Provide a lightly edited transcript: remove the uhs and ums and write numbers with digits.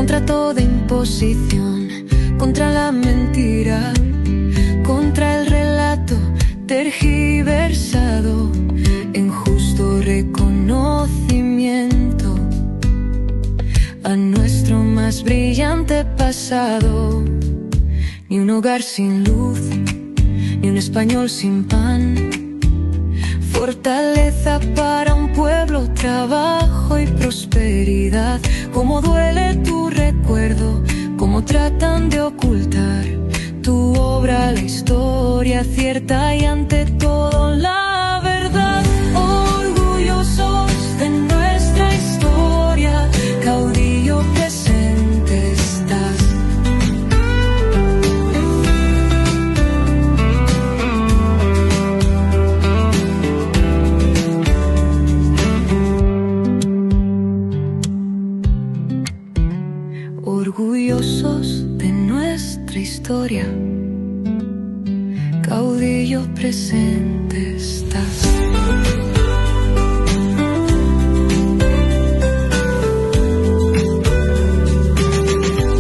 contra toda imposición, contra la mentira, contra el relato tergiversado, en justo reconocimiento a nuestro más brillante pasado. Ni un hogar sin luz, ni un español sin pan, fortaleza para un pueblo, trabajo y prosperidad. Cómo duele tu recuerdo, cómo tratan de ocultar tu obra, la historia cierta y ante todo la verdad. Orgullosos de nuestra historia, caudillo presente estás. Orgullosos de nuestra historia, caudillo presente estás.